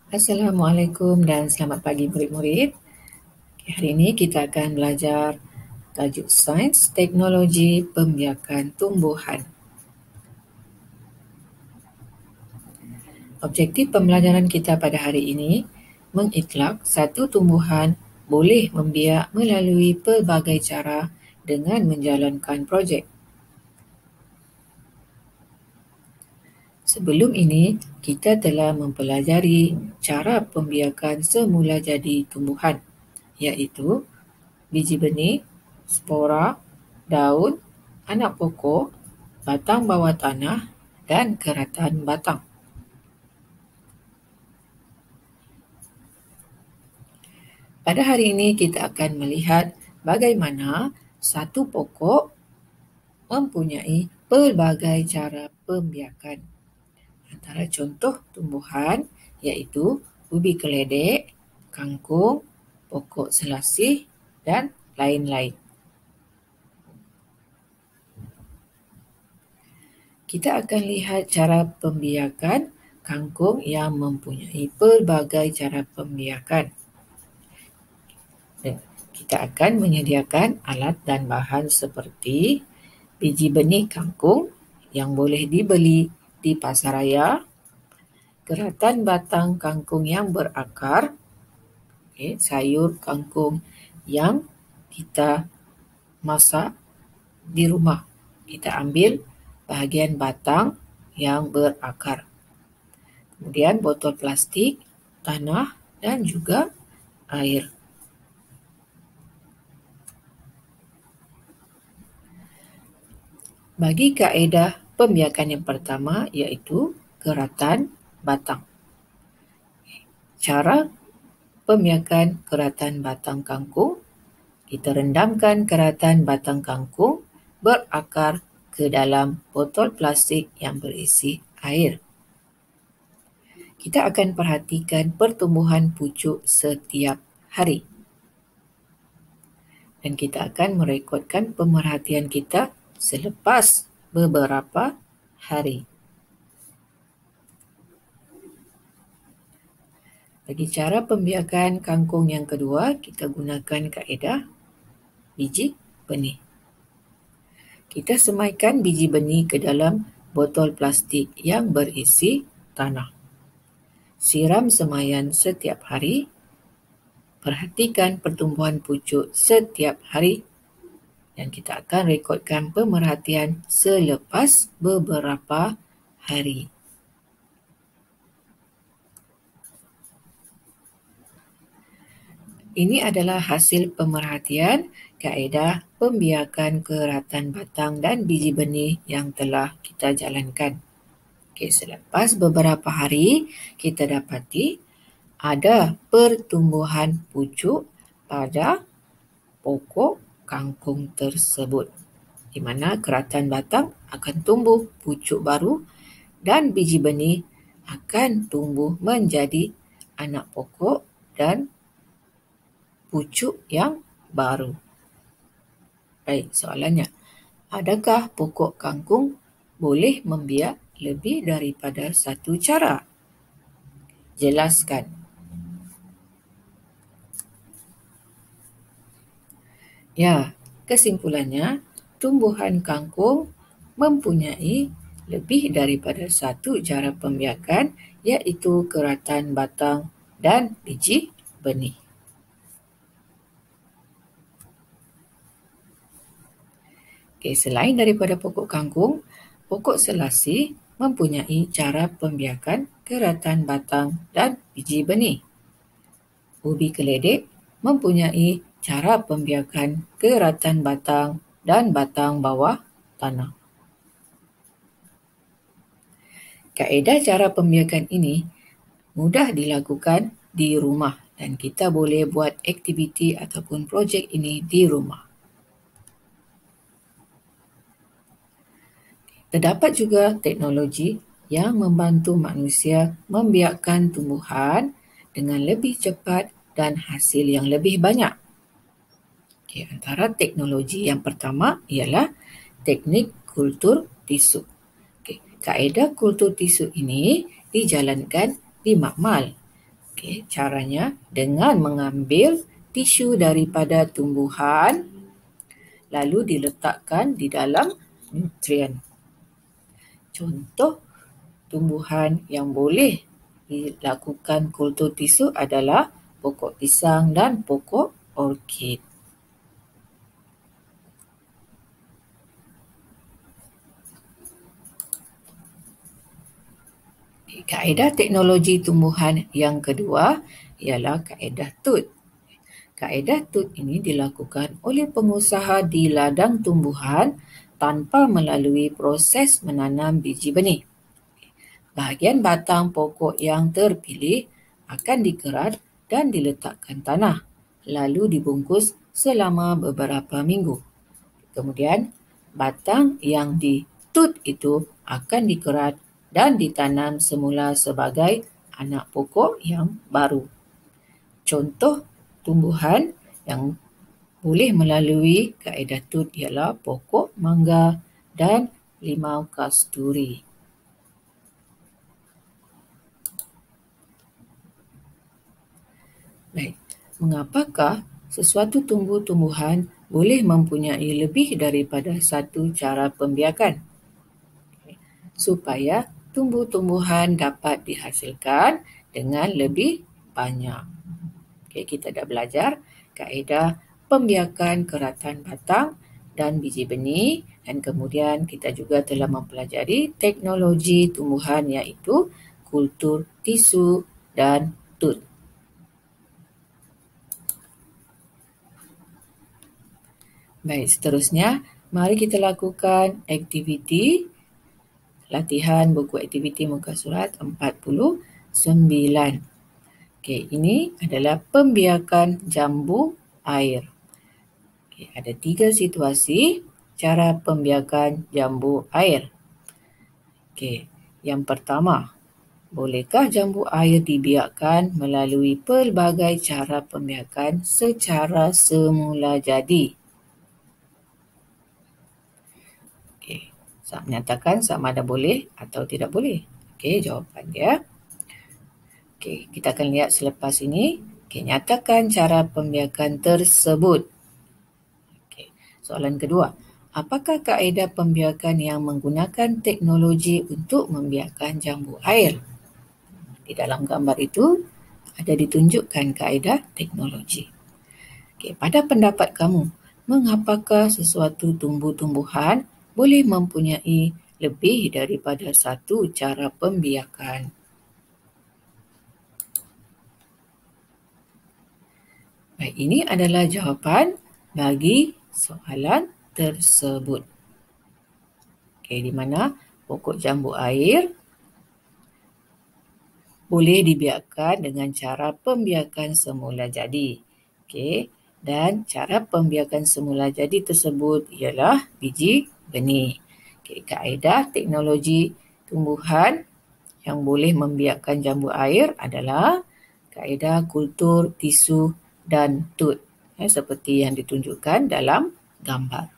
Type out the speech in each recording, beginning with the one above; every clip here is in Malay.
Assalamualaikum dan selamat pagi murid-murid. Hari ini kita akan belajar tajuk Sains Teknologi Pembiakan Tumbuhan. Objektif pembelajaran kita pada hari ini mengitlak satu tumbuhan boleh membiak melalui pelbagai cara dengan menjalankan projek. Sebelum ini, kita telah mempelajari cara pembiakan semula jadi tumbuhan, iaitu biji benih, spora, daun, anak pokok, batang bawah tanah dan keratan batang. Pada hari ini kita akan melihat bagaimana satu pokok mempunyai pelbagai cara pembiakan. Antara contoh tumbuhan iaitu ubi keledek, kangkung, pokok selasih dan lain-lain. Kita akan lihat cara pembiakan kangkung yang mempunyai pelbagai cara pembiakan. Kita akan menyediakan alat dan bahan seperti biji benih kangkung yang boleh dibeli di pasaraya, keratan batang kangkung yang berakar, sayur kangkung yang kita masak di rumah. Kita ambil bahagian batang yang berakar. Kemudian botol plastik, tanah dan juga air. Bagi kaedah pembiakan yang pertama iaitu keratan batang. Cara pembiakan keratan batang kangkung, kita rendamkan keratan batang kangkung berakar ke dalam botol plastik yang berisi air. Kita akan perhatikan pertumbuhan pucuk setiap hari. Dan kita akan merekodkan pemerhatian kita selepas beberapa hari. Bagi cara pembiakan kangkung yang kedua, kita gunakan kaedah biji benih. Kita semaikan biji benih ke dalam botol plastik yang berisi tanah. Siram semaian setiap hari. Perhatikan pertumbuhan pucuk setiap hari. Dan kita akan rekodkan pemerhatian selepas beberapa hari. Ini adalah hasil pemerhatian kaedah pembiakan keratan batang dan biji benih yang telah kita jalankan. Selepas beberapa hari, kita dapati ada pertumbuhan pucuk pada pokok kangkung tersebut, di mana keratan batang akan tumbuh pucuk baru dan biji benih akan tumbuh menjadi anak pokok dan pucuk yang baru. Baik, soalannya, adakah pokok kangkung boleh membiak lebih daripada satu cara? Jelaskan. Ya, kesimpulannya, tumbuhan kangkung mempunyai lebih daripada satu cara pembiakan, iaitu keratan batang dan biji benih. Selain daripada pokok kangkung, pokok selasih mempunyai cara pembiakan keratan batang dan biji benih. Ubi keledek mempunyai cara pembiakan keratan batang dan batang bawah tanah. Kaedah cara pembiakan ini mudah dilakukan di rumah dan kita boleh buat aktiviti ataupun projek ini di rumah. Terdapat juga teknologi yang membantu manusia membiakkan tumbuhan dengan lebih cepat dan hasil yang lebih banyak. Antara teknologi yang pertama ialah teknik kultur tisu. Kaedah kultur tisu ini dijalankan di makmal Caranya dengan mengambil tisu daripada tumbuhan lalu diletakkan di dalam nutrien. Contoh tumbuhan yang boleh dilakukan kultur tisu adalah pokok pisang dan pokok orkid. Kaedah teknologi tumbuhan yang kedua ialah kaedah TUT. Kaedah TUT ini dilakukan oleh pengusaha di ladang tumbuhan tanpa melalui proses menanam biji benih. Bahagian batang pokok yang terpilih akan dikerat dan diletakkan tanah, lalu dibungkus selama beberapa minggu. Kemudian, batang yang ditut itu akan dikerat dan ditanam semula sebagai anak pokok yang baru. Contoh tumbuhan yang boleh melalui kaedah tut ialah pokok mangga dan limau kasturi. Baik, mengapakah sesuatu tumbuh-tumbuhan boleh mempunyai lebih daripada satu cara pembiakan? Supaya tumbuh-tumbuhan dapat dihasilkan dengan lebih banyak. Kita dah belajar kaedah pembiakan keratan batang dan biji benih, dan kemudian kita juga telah mempelajari teknologi tumbuhan iaitu kultur tisu dan tut. Baik, seterusnya mari kita lakukan aktiviti latihan buku aktiviti muka surat 49. Ini adalah pembiakan jambu air. Ada 3 situasi cara pembiakan jambu air. Yang pertama, bolehkah jambu air dibiarkan melalui pelbagai cara pembiakan secara semula jadi? Saya menyatakan sama ada boleh atau tidak boleh. Jawapan dia. Kita akan lihat selepas ini. Nyatakan cara pembiakan tersebut. Soalan kedua. Apakah kaedah pembiakan yang menggunakan teknologi untuk membiarkan jambu air? Di dalam gambar itu ada ditunjukkan kaedah teknologi. Pada pendapat kamu, mengapakah sesuatu tumbuh-tumbuhan boleh mempunyai lebih daripada satu cara pembiakan? Baik, ini adalah jawapan bagi soalan tersebut. Di mana pokok jambu air boleh dibiarkan dengan cara pembiakan semula jadi. Dan cara pembiakan semula jadi tersebut ialah biji benih. Kaedah teknologi tumbuhan yang boleh membiarkan jambu air adalah kaedah kultur tisu dan tut, seperti yang ditunjukkan dalam gambar.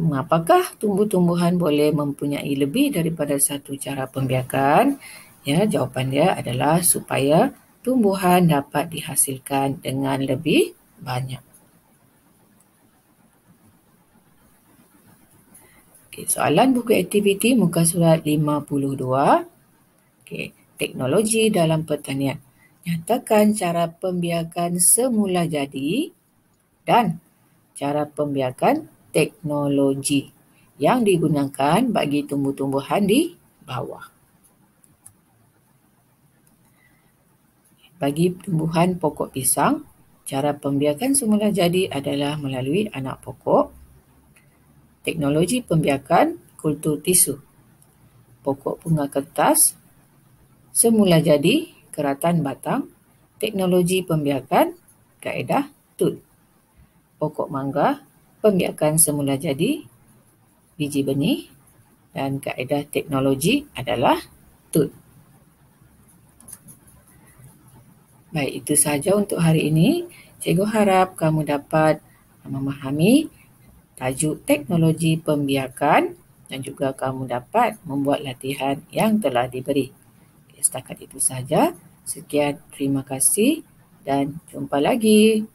Apakah tumbuh-tumbuhan boleh mempunyai lebih daripada satu cara pembiakan? Jawapan dia adalah supaya tumbuhan dapat dihasilkan dengan lebih banyak. Soalan buku aktiviti muka surat 52. Teknologi dalam pertanian. Nyatakan cara pembiakan semula jadi dan cara pembiakan teknologi yang digunakan bagi tumbuh-tumbuhan di bawah. Bagi tumbuhan pokok pisang, cara pembiakan semula jadi adalah melalui anak pokok. Teknologi pembiakan kultur tisu. Pokok bunga kertas, semula jadi keratan batang. Teknologi pembiakan kaedah tut. Pokok mangga, pembiakan semula jadi biji benih, dan kaedah teknologi adalah tut. Baik, itu sahaja untuk hari ini. Cikgu harap kamu dapat memahami tajuk teknologi pembiakan dan juga kamu dapat membuat latihan yang telah diberi. Setakat itu saja. Sekian, terima kasih dan jumpa lagi.